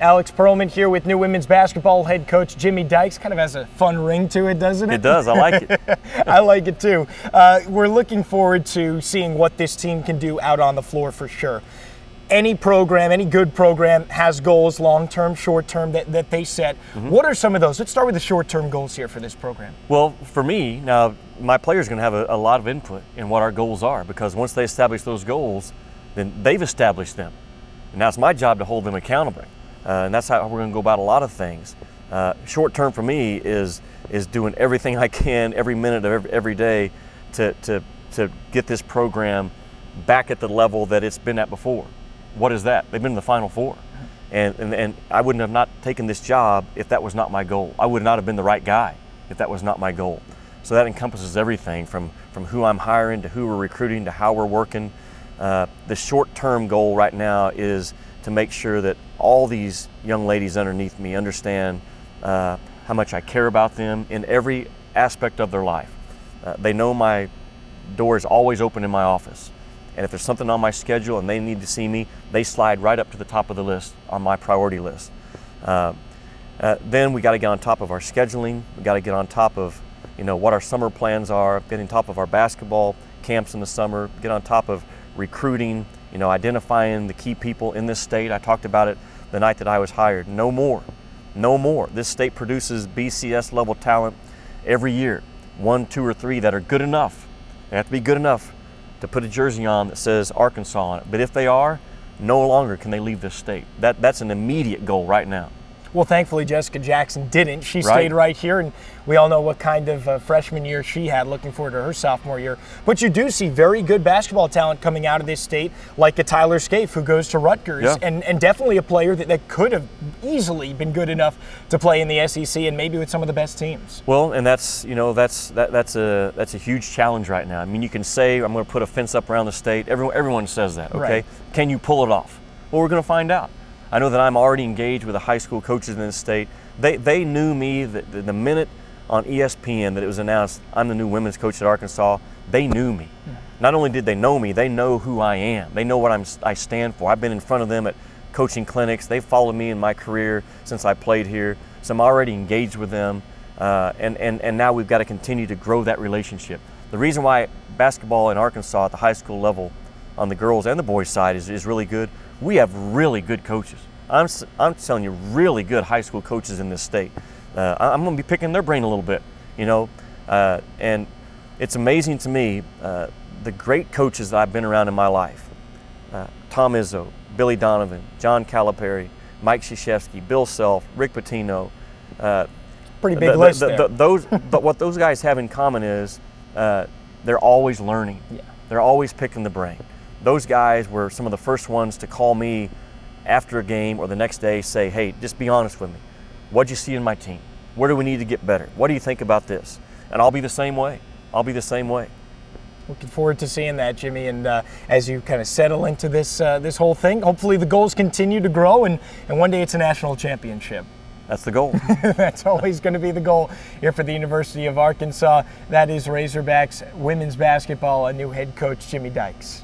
Alex Perlman here with new women's basketball head coach Jimmy Dykes. Kind of has a fun ring to it, doesn't it? It does. I like it. I like it too. We're looking forward to seeing what this team can do out on the floor for sure. Any program, any good program has goals, long-term, short-term, that they set. Mm-hmm. What are some of those? Let's start with the short-term goals here for this program. Well, for me, now my players are going to have a lot of input in what our goals are, because once they establish those goals, then they've established them. And now it's my job to hold them accountable. And that's how we're going to go about a lot of things. Short term for me is doing everything I can every minute of every day to get this program back at the level that it's been at before. What is that? They've been in the Final Four. And I wouldn't have not taken this job if that was not my goal. I would not have been the right guy if that was not my goal. So that encompasses everything from who I'm hiring to who we're recruiting to how we're working. The short-term goal right now is to make sure that all these young ladies underneath me understand how much I care about them in every aspect of their life. They know my door is always open in my office. And if there's something on my schedule and they need to see me, they slide right up to the top of the list on my priority list. Then we got to get on top of our scheduling. We got to get on top of what our summer plans are, get on top of our basketball camps in the summer, get on top of recruiting, identifying the key people in this state. I talked about it the night that I was hired. No more. This state produces BCS level talent every year. 1, 2, or 3 that are good enough. They have to be good enough to put a jersey on that says Arkansas on it. But if they are, no longer can they leave this state. That's an immediate goal right now. Well, thankfully, Jessica Jackson didn't. She stayed right here, and we all know what kind of freshman year she had. Looking forward to her sophomore year. But you do see very good basketball talent coming out of this state, like a Tyler Scaife, who goes to Rutgers, and definitely a player that could have easily been good enough to play in the SEC and maybe with some of the best teams. Well, and that's a huge challenge right now. I mean, you can say I'm going to put a fence up around the state. Everyone says that. Okay, right. Can you pull it off? Well, we're going to find out. I know that I'm already engaged with the high school coaches in this state. They knew me the minute on ESPN that it was announced I'm the new women's coach at Arkansas. They knew me. Not only did they know me, they know who I am. They know what I stand for. I've been in front of them at coaching clinics. They've followed me in my career since I played here. So I'm already engaged with them. And now we've got to continue to grow that relationship. The reason why basketball in Arkansas at the high school level on the girls and the boys side is really good, we have really good coaches. I'm telling you, really good high school coaches in this state. I'm going to be picking their brain a little bit, and it's amazing to me the great coaches that I've been around in my life. Tom Izzo, Billy Donovan, John Calipari, Mike Krzyzewski, Bill Self, Rick Pitino. Pretty big list there. But what those guys have in common is they're always learning. Yeah. They're always picking the brain. Those guys were some of the first ones to call me after a game or the next day, say, hey, just be honest with me. What'd you see in my team? Where do we need to get better? What do you think about this? And I'll be the same way. Looking forward to seeing that, Jimmy. And as you kind of settle into this whole thing, hopefully the goals continue to grow and one day it's a national championship. That's the goal. That's always going to be the goal here for the University of Arkansas. That is Razorbacks women's basketball, a new head coach, Jimmy Dykes.